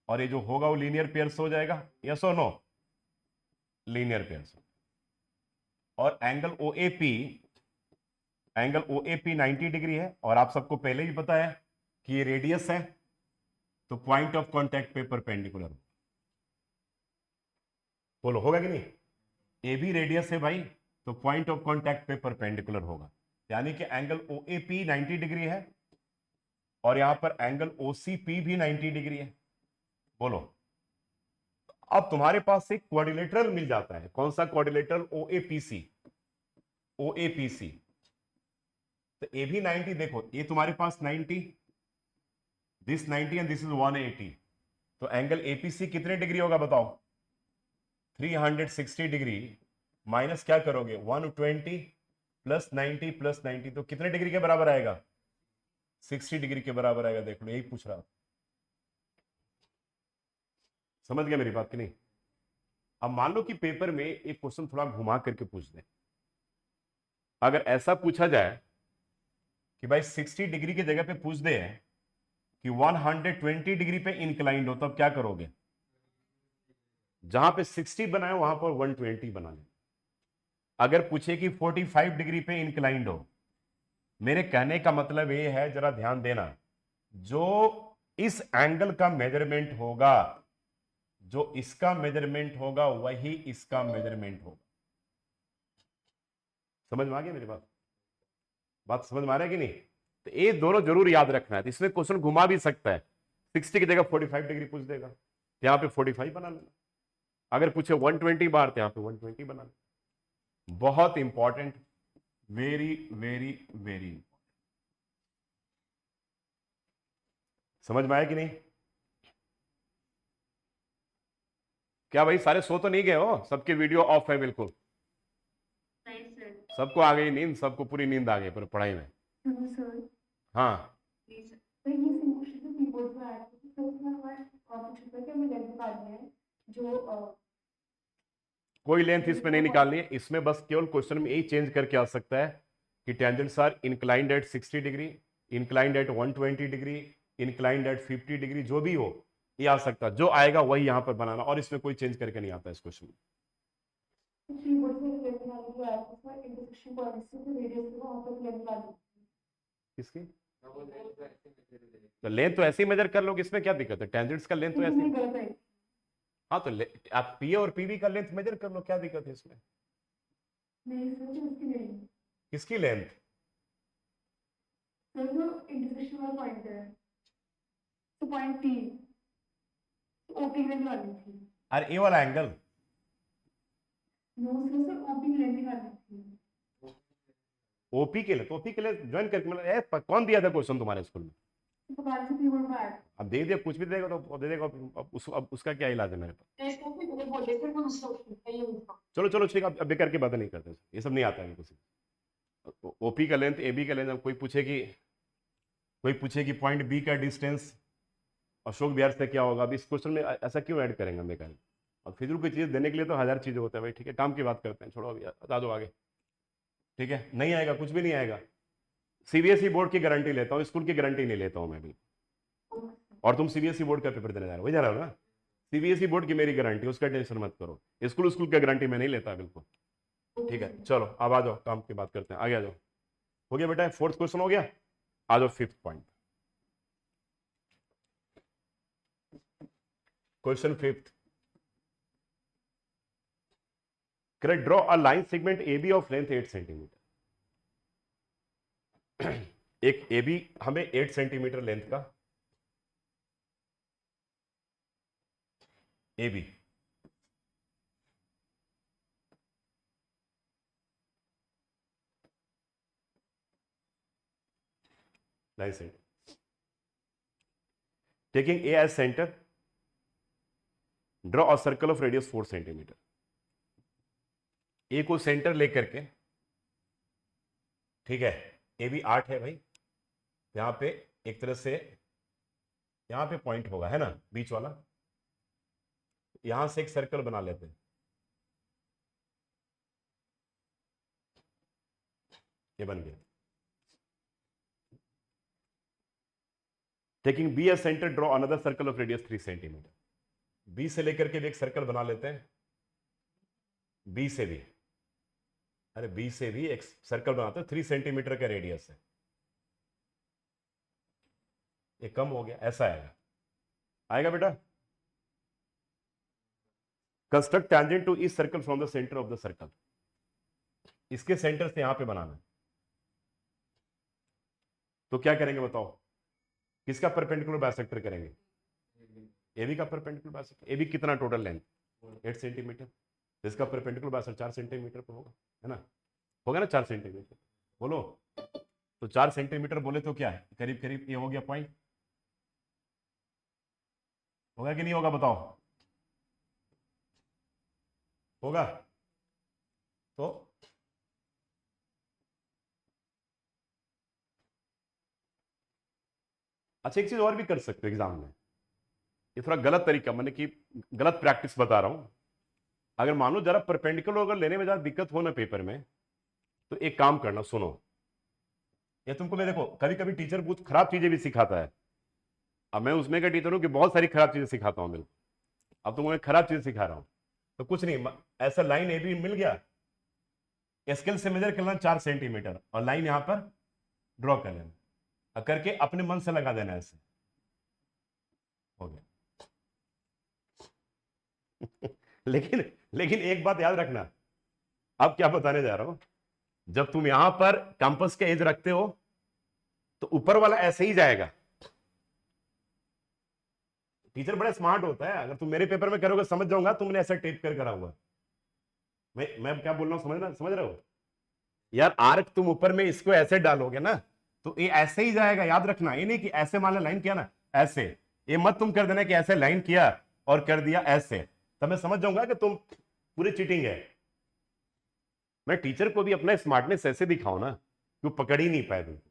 और ये जो होगा वो लीनियर पेयर्स हो जाएगा, यस और नो, लीनियर पेयर्स। और एंगल OAP 90 डिग्री है, और आप सबको पहले ही पता है कि ये रेडियस है, तो पॉइंट ऑफ कांटेक्ट पे परपेंडिकुलर। बोलो होगा कि नहीं। ए भी रेडियस है भाई, तो पॉइंट ऑफ कांटेक्ट पे परपेंडिकुलर होगा, यानी कि एंगल OAP 90 डिग्री है, और यहां पर एंगल OCP भी 90 डिग्री है। बोलो, अब तुम्हारे पास एक क्वाड्रिलेटरल मिल जाता है। कौन सा क्वाड्रिलेटरल? OAPC। तो ए भी 90, देखो ये तुम्हारे पास 90, दिस 90 एंड दिस इज 180, तो एंगल APC कितने डिग्री होगा बताओ? 360 डिग्री। माइनस क्या करोगे? 120 प्लस 90 प्लस 90, तो कितने डिग्री के बराबर आएगा? 60 डिग्री के बराबर आएगा। देख लो, यही पूछ रहा, समझ गया मेरी बात कि नहीं। अब मान लो कि पेपर में एक क्वेश्चन थोड़ा घुमा करके पूछ दे। अगर ऐसा पूछा जाए कि भाई 60 डिग्री की जगह पे पूछ दे कि 120 डिग्री पे इंक्लाइंड हो, तब क्या करोगे? जहां पे 60 बनाए वहां पर 120 बना ले। अगर पूछे कि 45 डिग्री पे इंक्लाइंड हो, मेरे कहने का मतलब ये है, जरा ध्यान देना, जो इस एंगल का मेजरमेंट होगा, जो इसका मेजरमेंट होगा, वही इसका मेजरमेंट होगा। समझ में आ गया मेरी बात समझ में आ रहा है कि नहीं? तो ये दोनों जरूर याद रखना है। तो इसमें क्वेश्चन घुमा भी सकता है, 60 की जगह 45 डिग्री पूछ देगा, तो यहां पे 45 बना लेना। अगर पूछे 120 बार, तो यहां पे 120 बना लेना। बहुत इंपॉर्टेंट, वेरी वेरी वेरी। समझ में आया कि नहीं? क्या भाई सारे सो तो नहीं गए हो? सबके वीडियो ऑफ है बिल्कुल? सबको आ गई नींद? सबको पूरी नींद आ गई पर पढ़ाई में? सर हाँ, ये सेम क्वेश्चन कीबोर्ड में आया था, तो उसमें हमारे पूछा था कि हमें लेंथ निकालनी है जो कोई लेंथ इसमें नहीं निकालनी है। इसमें बस केवल क्वेश्चन में यही चेंज करके आ सकता है कि tangents are inclined at 60 degree, inclined at 120 degree, inclined at 50 degree, जो भी हो ये आ सकता है। जो आएगा वही यहां पर बनाना, और इसमें कोई चेंज करके नहीं आता इस क्वेश्चन में। कीबोर्ड से लेंथ निकालने के आया था, उसमें इंटरसेक्शन पॉइंट से रेडियस से वहां पर लेंथ निकालनी है। किसकी? तो लेंथ तो ऐसे ही मेजर कर लोगे, इसमें क्या दिक्कत है? टेंजेंट्स का लेंथ तो ऐसे इसमें ही। गलत है। हाँ, तो आप पी और पीवी का लेंथ मेजर कर लो, क्या दिक्कत है इसमें? नहीं सर, जो उसकी नहीं, किसकी लेंथ? सर जो इंटरसेक्शन वाला पॉइंट है, तो पॉइंट P, तो OP की लेंथ निकालनी थी। अरे ये वाला एंगल? नो सर, OP की लेंथ निकालनी थी। ओपी के लिए? तो ओपी के लिए ज्वाइन करके मतलब कौन दिया था क्वेश्चन तुम्हारे स्कूल में? तो पता नहीं कीबोर्ड में आया था। अब दे दे, कुछ भी देगा तो दे देगा। अब उसका क्या इलाज है मेरे पास? इसको भी तो बोले थे, वो उसका सही है उसका। चलो चलो ठीक है, अब बेकार की बातें नहीं करते, ये सब नहीं आता है किसी। ओपी का लेंथ, एबी का लेंथ। अब कोई पूछे कि पॉइंट बी का डिस्टेंस अशोक विहार से क्या होगा, अब इस क्वेश्चन में ऐसा क्यों ऐड करेंगे बेकार? और फिजूल की चीज देने के लिए तो 1000 चीजें होता है भाई। ठीक है, काम की बात करते हैं, छोड़ो अभी, बता दो आगे। ठीक है, नहीं आएगा, कुछ भी नहीं आएगा। सीबीएसई बोर्ड की गारंटी लेता हूँ, स्कूल की गारंटी नहीं लेता हूँ मैं भी। और तुम सीबीएसई बोर्ड का पेपर देने जा रहे हो, वही जा रहे हो ना? सीबीएसई बोर्ड की मेरी गारंटी, उसका टेंशन मत करो। स्कूल का गारंटी मैं नहीं लेता बिल्कुल। ठीक है, चलो अब आ जाओ, काम की बात करते हैं, आगे आ जाओ। हो गया बेटा, 4th क्वेश्चन हो गया। आ जाओ 5th point, question 5th। Correct, draw a line segment A B of length 8 centimetre. एक ए बी हमें 8 सेंटीमीटर लेंथ का A B, line centre, taking A as centre, draw a circle of radius 4 centimetre. A को centre लेकर के, ठीक है, A B 8 है भाई, यहां पे एक तरह से यहां पे पॉइंट होगा, है ना, बीच वाला, यहां से एक सर्कल बना लेते हैं, ये बन गया। Taking B as centre, draw another circle of radius 3 centimetre. B से लेकर के भी एक सर्कल बना लेते हैं, बी से भी, अरे बी से भी एक सर्कल बनाते हैं, 3 सेंटीमीटर का रेडियस है, ये कम हो गया, ऐसा आएगा, आएगा बेटा। Construct tangent to each circle from the centre of the circle, इसके सेंटर से यहां पे बनाना है, तो क्या करेंगे बताओ, किसका परपेंडिकुलर बाइसेक्टर करेंगे, एबी का परपेंडिकुलर बाइसेक्टर। एबी कितना टोटल लेंथ 8 सेंटीमीटर, इसका परपेंडिकुलर बाइसेक्टर 4 सेंटीमीटर पर होगा, है ना, होगा ना 4 सेंटीमीटर, बोलो। तो 4 सेंटीमीटर बोले तो क्या है, करीब करीब ये हो गया पॉइंट, होगा कि नहीं होगा बताओ, होगा। तो अच्छा, एक चीज और भी कर सकते हो एग्जाम में, ये थोड़ा गलत तरीका, मैंने कि गलत प्रैक्टिस बता रहा हूं। अगर मान लो जरा परपेंडिकुलर अगर लेने में ज्यादा दिक्कत हो ना पेपर में, तो एक काम करना, सुनो, ये तुमको, मैं देखो कभी कभी टीचर कुछ खराब चीजें भी सिखाता है, अब मैं उसमें का टीचर हूं कि बहुत सारी खराब चीजें सिखाता हूं, बिल्कुल, अब तुमको मैं खराब चीजें सिखा रहा हूं। तो कुछ नहीं, ऐसा लाइन ए बी मिल गया, स्केल से मेजर करना 4 सेंटीमीटर और लाइन यहां पर ड्रॉ कर लेना, और करके अपने मन से लगा देना, ऐसे हो गया। लेकिन लेकिन एक बात याद रखना, अब क्या बताने जा रहा हूं, जब तुम यहां पर कंपास के एज रखते हो तो ऊपर वाला ऐसे ही जाएगा। टीचर बड़ा स्मार्ट होता है, अगर तुम मेरे पेपर में करोगे समझ जाऊंगा, तुमने ऐसा टेप कर करा हुआ। मैं क्या बोल रहा हूं, समझ रहे हो यार, आर्क तुम ऊपर में इसको ऐसे डालोगे ना, तो ये ऐसे ही जाएगा, याद रखना, ये नहीं कि ऐसे मान लो लाइन किया ना ऐसे, ये मत तुम कर देना कि ऐसे लाइन किया और कर दिया ऐसे, तब मैं समझ जाऊंगा कि तुम पूरी चीटिंग है। मैं टीचर को भी अपना स्मार्टनेस ऐसे दिखाओ ना कि वो पकड़ ही नहीं पाए तुमको।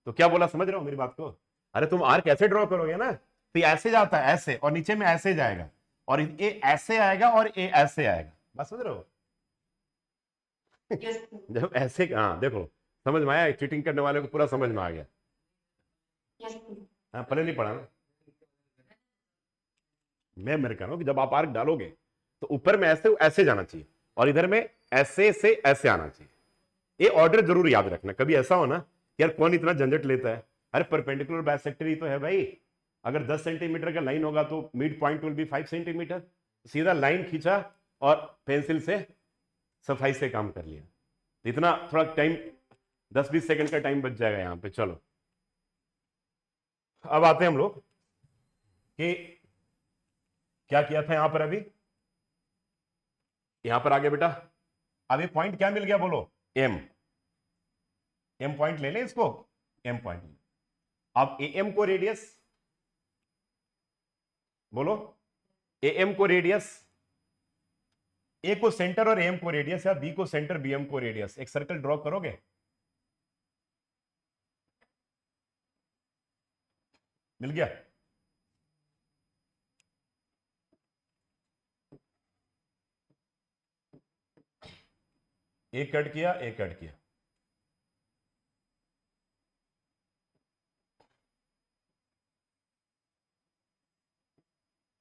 तो क्या बोला, समझ रहे हो मेरी बात को, अरे तुम आर्क ऐसे ड्रॉ करोगे ना, तो ये ऐसे जाता है ऐसे, और नीचे में ऐसे जाएगा, और ये ऐसे आएगा और ये ऐसे आएगा, बात समझ रहे हो। जब ऐसे, हाँ देखो, समझ में आया, चीटिंग करने वाले को पूरा समझ में आ गया। हाँ, पहले नहीं पढ़ा ना, मैं मेरे कह रहा हूं कि जब आप आर्क डालोगे तो ऊपर में ऐसे ऐसे जाना चाहिए, और इधर में ऐसे से ऐसे आना चाहिए। ये ऑर्डर जरूर याद रखना, कभी ऐसा हो ना कि यार कौन इतना झंझट लेता है, अरे परपेंडिकुलर बाइसेक्टर ही तो है भाई, अगर 10 सेंटीमीटर का लाइन होगा तो mid point will be 5 centimetre, सीधा लाइन खींचा और पेंसिल से सफाई से काम कर लिया, इतना थोड़ा टाइम 10-20 सेकंड का टाइम बच जाएगा यहां पे। चलो अब आते हैं हम लोग कि क्या किया था यहां पर, अभी यहां पर आगे बेटा, अब ये पॉइंट क्या मिल गया बोलो, एम, एम पॉइंट ले लें इसको, एम पॉइंट ले, अब ए एम को रेडियस बोलो, ए एम को रेडियस, ए को सेंटर और एम को रेडियस, या बी को सेंटर बी एम को रेडियस, एक सर्कल ड्रॉ करोगे, मिल गया, एक कट किया, एक कट किया,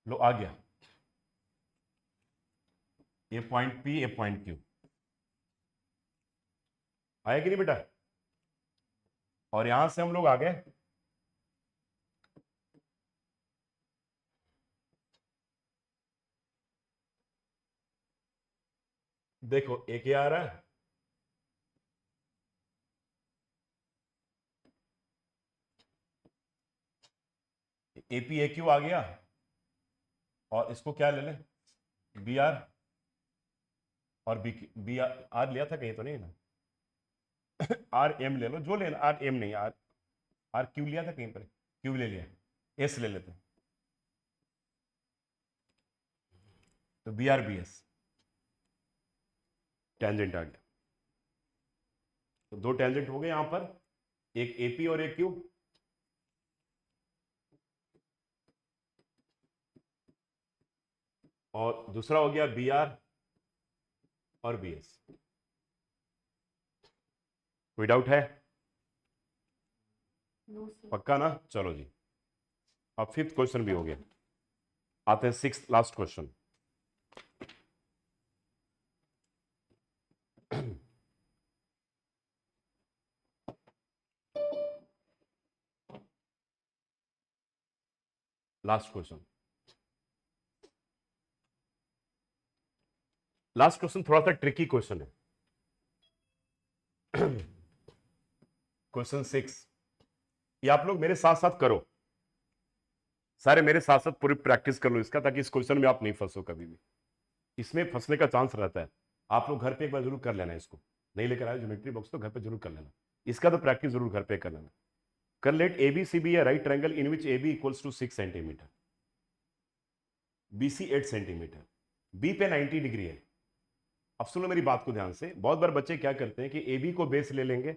लो आ गया, ए पॉइंट पी, ए पॉइंट क्यू, आया कि नहीं बेटा, और यहां से हम लोग आ गए, देखो एक ये आ रहा है, एपी ए क्यू आ गया, और इसको क्या ले लें, बी आर, और बी आर लिया था कहीं तो नहीं ना, आर एम ले लो, जो लेना, आर एम नहीं, आर आर क्यू लिया था कहीं पर, क्यू ले लिया, एस ले लेते हैं, तो B R B S tangent आ गया। तो दो टेंजेंट हो गए यहां पर, एक एपी और एक क्यू, और दूसरा हो गया बी आर और बी एस। कोई डाउट है? No sir. पक्का ना? चलो जी, अब फिफ्थ क्वेश्चन भी हो गया, आते हैं six last question. Last question, last question थोड़ा सा ट्रिकी क्वेश्चन है। क्वेश्चन 6, ये आप लोग मेरे साथ साथ करो, सारे मेरे साथ साथ पूरी प्रैक्टिस कर लो इसका, ताकि इस क्वेश्चन में आप नहीं फंसो कभी भी। इसमें फंसने का चांस रहता है। आप लोग घर पे एक बार जरूर कर लेना इसको, नहीं लेकर आए ज्योमेट्री बॉक्स तो घर पे जरूर कर लेना, इसका तो प्रैक्टिस जरूर घर पे कर लेना। कर let A B C be है right triangle in which A B equals to 6 centimetre, B C 8 centimetre, B पे 90 डिग्री है। अब सुनो मेरी बात को ध्यान से, बहुत बार बच्चे क्या करते हैं कि ए बी को बेस ले लेंगे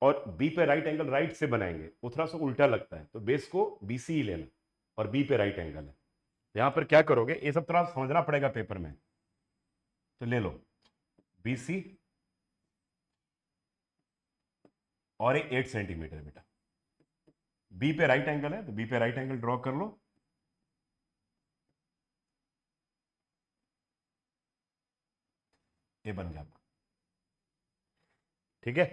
और बी पे राइट एंगल राइट से बनाएंगे, वो थोड़ा सा उल्टा लगता है, तो बेस को बी सी ही लेना और बी पे राइट एंगल है। यहां पर क्या करोगे, ये सब थोड़ा समझना पड़ेगा पेपर में, तो ले लो बी सी और ये 8 सेंटीमीटर बेटा, बी पे राइट एंगल है तो बी पे राइट एंगल ड्रॉ कर लो, ये बन गया आपका, ठीक है।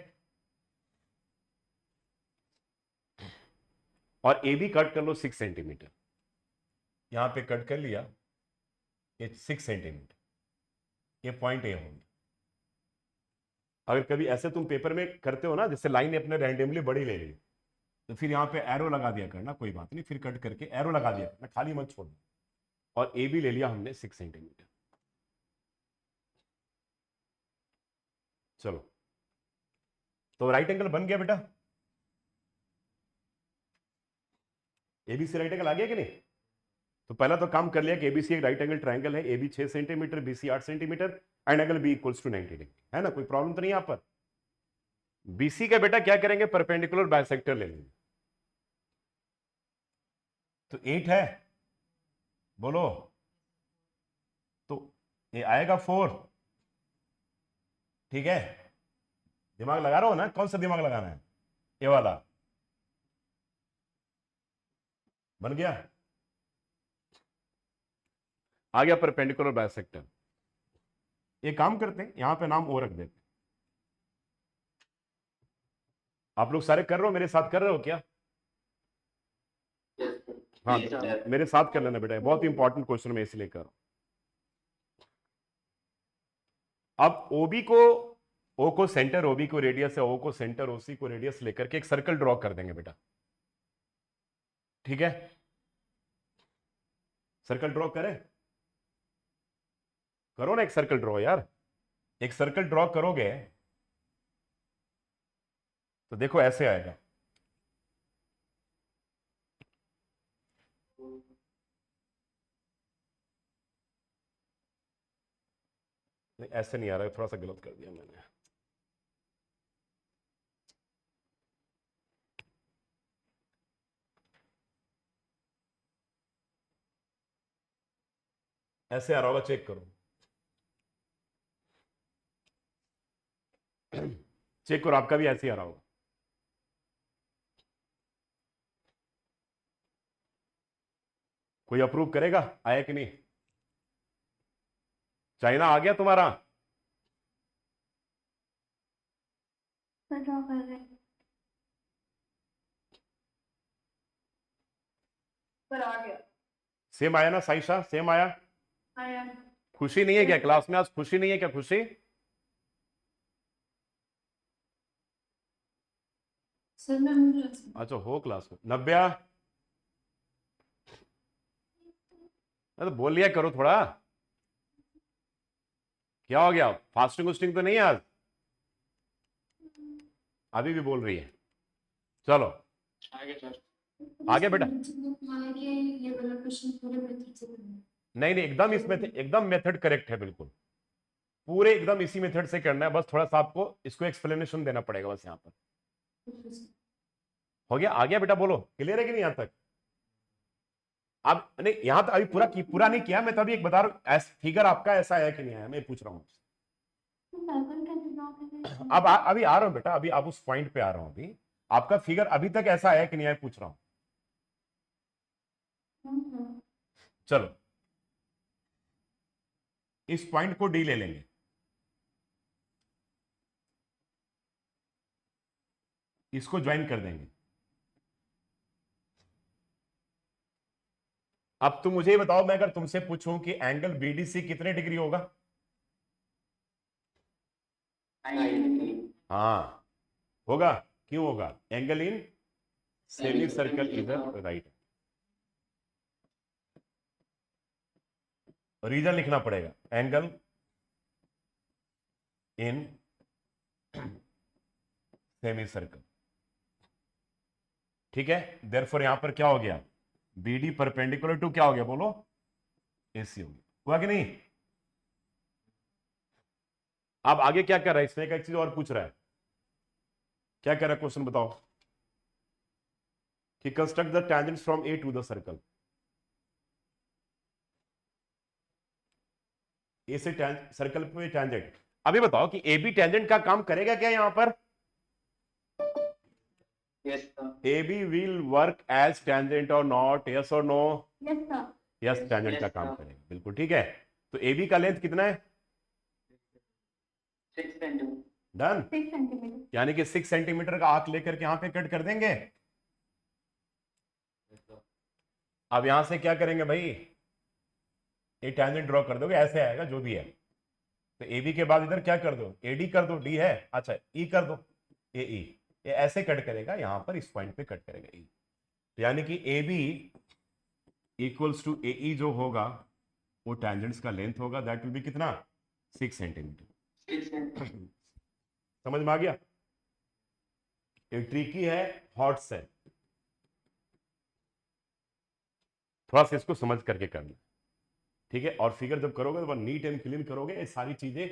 और ए बी कट कर लो 6 सेंटीमीटर, यहां पे कट कर लिया, ये 6 सेंटीमीटर, ये पॉइंट ए हो गया। अगर कभी ऐसे तुम पेपर में करते हो ना, जैसे लाइन अपने रैंडमली बड़ी ले ली, तो फिर यहाँ पे एरो लगा दिया करना, कोई बात नहीं, फिर कट करके एरो लगा दिया करना, खाली मत छोड़ना। और ए बी ले लिया हमने 6 सेंटीमीटर। चलो, तो राइट एंगल बन गया बेटा, एबीसी राइट एंगल आ गया कि नहीं? तो पहला तो काम कर लिया कि एबीसी एक राइट एंगल ट्रायंगल है, AB 6 centimetre, BC 8 centimetre, and angle B equals to 90 degree, है ना? कोई प्रॉब्लम तो नहीं यहां पर। बीसी का बेटा क्या करेंगे, परपेंडिकुलर बाइसेक्टर ले लेंगे। तो 8 है, बोलो, तो ये आएगा 4, ठीक है? दिमाग लगा रहा हो ना? कौन सा दिमाग लगाना है? ये वाला बन गया, आ गया परपेंडिकुलर बाइसेक्टर। एक काम करते हैं, यहां पे नाम ओ रख देते हैं। आप लोग सारे कर रहे हो, मेरे साथ कर रहे हो क्या? हाँ, मेरे साथ कर लेना बेटा, बहुत इंपॉर्टेंट क्वेश्चन मैं इसलिए कर रहा हूं। अब ओबी को, ओ को सेंटर, ओबी को रेडियस है, ओ को सेंटर, ओसी को रेडियस लेकर के एक सर्कल ड्रॉ कर देंगे बेटा, ठीक है? सर्कल ड्रॉ करें, करो ना एक सर्कल ड्रॉ यार। एक सर्कल ड्रॉ करोगे तो देखो ऐसे आएगा, नहीं ऐसे नहीं आ रहा है, थोड़ा सा गलत कर दिया मैंने। ऐसे आ रहा होगा, चेक करो, चेक करो, आपका भी ऐसे ही आ रहा होगा। कोई अप्रूव करेगा आया कि नहीं? चाइना आ गया तुम्हारा? ड्रॉ कर रहे हैं, पर आ गया। सेम आया ना साइशा, सेम आया? आया। खुशी नहीं है क्या क्लास में? आज खुशी नहीं है क्या? खुशी? सर मैं हूँ क्लास में। अच्छा, हो क्लास में। नव्या, तो बोल लिया करो थोड़ा। क्या हो गया? फास्टिंग वस्टिंग तो नहीं है आज? अभी भी बोल रही है। चलो आगे सर। आगे बेटा। ये वाला क्वेश्चन पूरे मेथड से करना है। नहीं नहीं, एकदम इसमें एकदम मेथड करेक्ट है, बिल्कुल पूरे एकदम इसी मेथड से करना है। बस थोड़ा सा आपको इसको एक्सप्लेनेशन देना पड़ेगा बस यहाँ पर। हो गया? आ गया बेटा? बोलो, क्लियर है कि नहीं यहाँ तक? अब नहीं, यहाँ तक अभी पूरा नहीं किया मैं, तो अभी एक बता रहा हूँ, फिगर आपका ऐसा है कि नहीं आया, मैं पूछ रहा हूँ। अब अभी आ रहा हूँ बेटा, अभी आप उस पॉइंट पे आ रहा हूँ। अभी आपका फिगर अभी तक ऐसा आया कि नहीं आया पूछ रहा हूँ। चलो इस पॉइंट को डी ले लेंगे। इसको ज्वाइन कर देंगे। अब तुम मुझे बताओ, मैं अगर तुमसे पूछूं कि एंगल बीडीसी कितने डिग्री होगा? हाँ होगा। क्यों होगा? Angle in semi circle is right. Reason लिखना पड़ेगा, एंगल इन सेमी सर्कल। ठीक है, देयरफॉर यहां पर क्या हो गया? बीडी परपेंडिकुलर टू क्या हो गया? बोलो, एसी हो गया। हुआ कि नहीं? अब आगे क्या कर रहा है? इसमें एक चीज और पूछ रहा है। क्या कह रहा है क्वेश्चन बताओ? कि construct the tangents from A to the circle. A से सर्कल पे टेंजेंट। अभी बताओ कि ए बी टेंजेंट का काम करेगा क्या यहां पर? Yes sir. A B will work as tangent और नॉट? यस और no? Yes sir. Yes, tangent का काम करेगा, बिल्कुल ठीक है। तो ए बी का लेंथ कितना है? 6 सेंटीमीटर। डन। 6 सेंटीमीटर। यानी कि 6 सेंटीमीटर का आर्क लेकर के यहां पे कट कर देंगे। अब यहां से क्या करेंगे भाई? ये टेंजेंट ड्रॉ कर दोगे, ऐसे आएगा जो भी है। तो ए बी के बाद इधर क्या कर दो? ए डी कर दो, डी है, अच्छा ई कर दो, ए ई। ये ऐसे कट करेगा, यहां पर इस पॉइंट पे कट करेगा ई। तो यानी कि ए बी इक्वल्स टू ए ई जो होगा वो टेंजेंट्स का लेंथ होगा, दैट विल बी कितना? 6 सेंटीमीटर। 6 सेंटीमीटर। समझ में आ गया? ये ट्रिकी है, हॉट से, थोड़ा सा इसको समझ करके करना, ठीक है? और फिगर जब करोगे तो नीट एंड क्लीन करोगे, ये सारी चीजें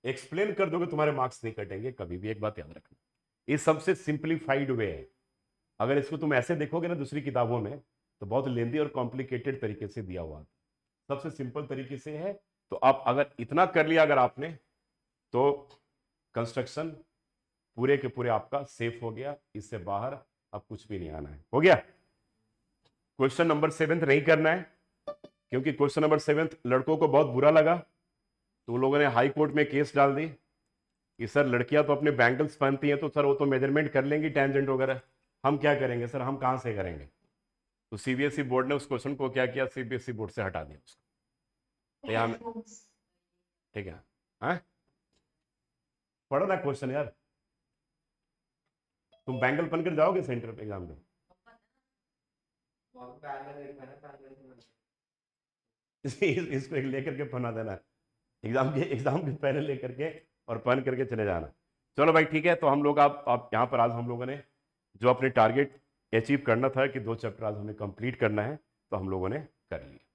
एक्सप्लेन कर दोगे, तुम्हारे मार्क्स नहीं कटेंगे कभी भी। एक बात याद रखना, ये सबसे सिंप्लीफाइड वे है। अगर इसको तुम ऐसे देखोगे ना दूसरी किताबों में, तो बहुत लेंदी और कॉम्प्लिकेटेड तरीके से दिया हुआ है। सबसे सिंपल तरीके से है। तो आप अगर इतना कर लिया अगर आपने, तो कंस्ट्रक्शन पूरे के पूरे आपका सेफ हो गया। इससे बाहर अब कुछ भी नहीं आना है। हो गया? क्वेश्चन नंबर 7 नहीं करना है, क्योंकि क्वेश्चन नंबर 7 लड़कों को बहुत बुरा लगा, तो लोगों ने हाई कोर्ट में केस डाल दी कि सर लड़कियां तो अपने बैंगल्स पहनती हैं, तो सर वो तो मेजरमेंट कर लेंगी टेंजेंट वगैरह, हम क्या करेंगे सर, हम कहां से करेंगे? तो सीबीएसई बोर्ड ने उस क्वेश्चन को क्या किया? सीबीएसई बोर्ड से हटा दिया उसको। तो यहाँ ठीक है, हाँ? पढ़ो ना क्वेश्चन यार। तुम बैंगल पहन कर जाओगे सेंटर पे एग्जाम में? इसको एक लेकर के पहना देना एग्जाम के पहले लेकर के, और पहन करके चले जाना। चलो भाई ठीक है। तो हम लोग आप यहाँ पर आज हम लोगों ने जो अपने टारगेट अचीव करना था कि 2 चैप्टर आज हमें कंप्लीट करना है, तो हम लोगों ने कर लिया।